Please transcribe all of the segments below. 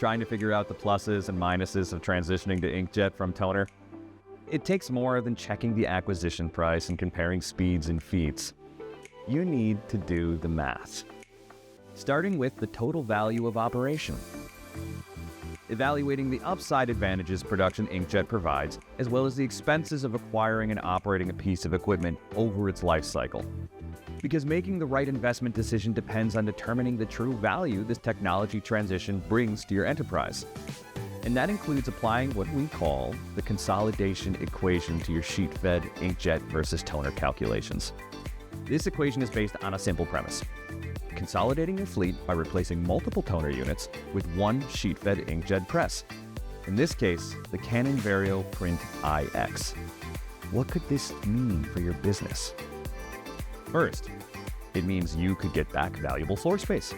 Trying to figure out the pluses and minuses of transitioning to inkjet from toner? It takes more than checking the acquisition price and comparing speeds and feeds. You need to do the math. Starting with the total value of operation. Evaluating the upside advantages production inkjet provides, as well as the expenses of acquiring and operating a piece of equipment over its life cycle. Because making the right investment decision depends on determining the true value this technology transition brings to your enterprise. And that includes applying what we call the consolidation equation to your sheet-fed inkjet versus toner calculations. This equation is based on a simple premise: consolidating your fleet by replacing multiple toner units with one sheet-fed inkjet press. In this case, the Canon Vario Print IX. What could this mean for your business? First, it means you could get back valuable floor space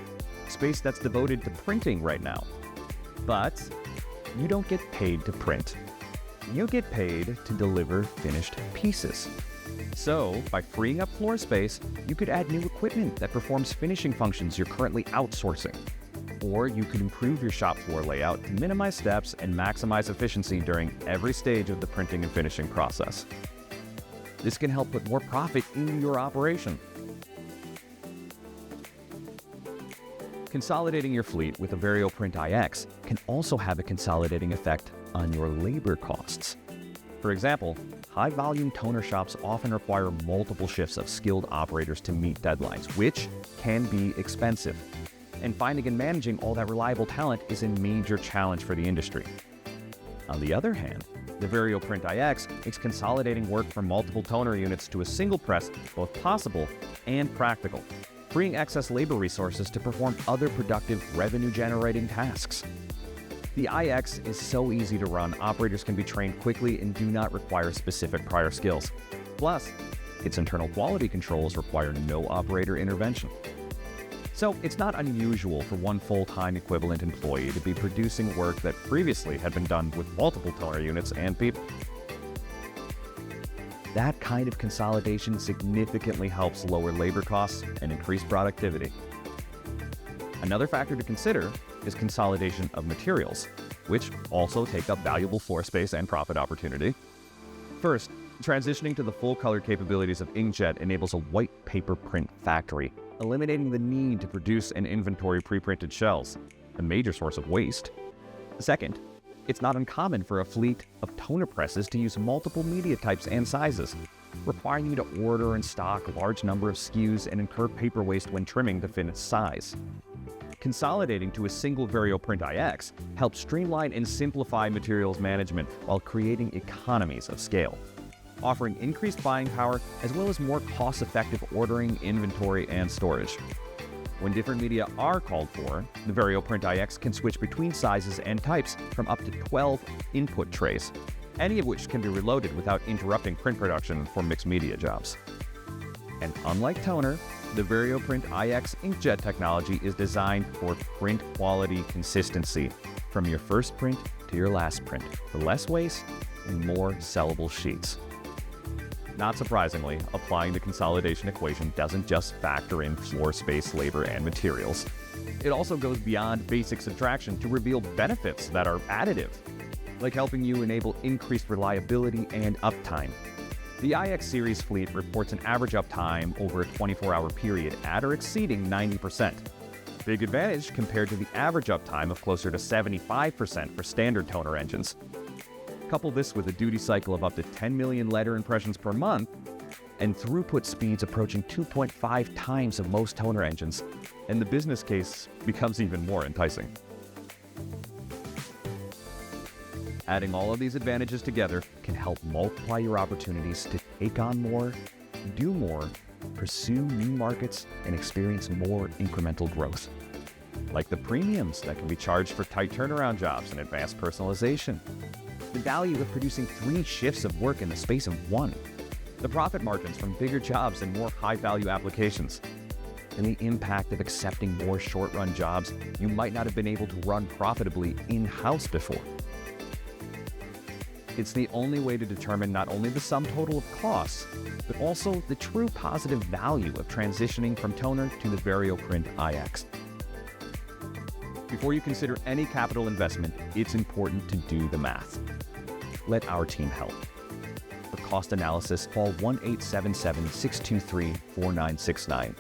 that's devoted to printing right now. But you don't get paid to print. You get paid to deliver finished pieces. So, by freeing up floor space, you could add new equipment that performs finishing functions you're currently outsourcing. Or you could improve your shop floor layout to minimize steps and maximize efficiency during every stage of the printing and finishing process. This can help put more profit in your operation. Consolidating your fleet with a Vario Print IX can also have a consolidating effect on your labor costs. For example, high-volume toner shops often require multiple shifts of skilled operators to meet deadlines, which can be expensive. And finding and managing all that reliable talent is a major challenge for the industry. On the other hand, the Vario Print IX makes consolidating work from multiple toner units to a single press both possible and practical, freeing excess labor resources to perform other productive revenue-generating tasks. The IX is so easy to run, operators can be trained quickly and do not require specific prior skills. Plus, its internal quality controls require no operator intervention. So it's not unusual for one full-time equivalent employee to be producing work that previously had been done with multiple toner units and people. That kind of consolidation significantly helps lower labor costs and increase productivity. Another factor to consider is consolidation of materials, which also take up valuable floor space and profit opportunity. First, transitioning to the full-color capabilities of inkjet enables a white paper print factory, eliminating the need to produce and inventory pre-printed shells, a major source of waste. Second, it's not uncommon for a fleet of toner presses to use multiple media types and sizes, requiring you to order and stock a large number of SKUs and incur paper waste when trimming to fit its size. Consolidating to a single Vario Print IX helps streamline and simplify materials management while creating economies of scale, offering increased buying power as well as more cost-effective ordering, inventory, and storage. When different media are called for, the Vario Print IX can switch between sizes and types from up to 12 input trays, any of which can be reloaded without interrupting print production for mixed media jobs. And unlike toner, the Vario Print IX inkjet technology is designed for print quality consistency, from your first print to your last print, for less waste and more sellable sheets. Not surprisingly, applying the consolidation equation doesn't just factor in floor space, labor, and materials. It also goes beyond basic subtraction to reveal benefits that are additive, like helping you enable increased reliability and uptime. The IX series fleet reports an average uptime over a 24-hour period at or exceeding 90%. Big advantage compared to the average uptime of closer to 75% for standard toner engines. Couple this with a duty cycle of up to 10 million letter impressions per month and throughput speeds approaching 2.5 times of most toner engines, and the business case becomes even more enticing. Adding all of these advantages together can help multiply your opportunities to take on more, do more, pursue new markets, and experience more incremental growth. Like the premiums that can be charged for tight turnaround jobs and advanced personalization, the value of producing 3 shifts of work in the space of 1, the profit margins from bigger jobs and more high-value applications, and the impact of accepting more short-run jobs you might not have been able to run profitably in-house before. It's the only way to determine not only the sum total of costs, but also the true positive value of transitioning from toner to the Vario Print IX. Before you consider any capital investment, it's important to do the math. Let our team help. For cost analysis, call 1-877-623-4969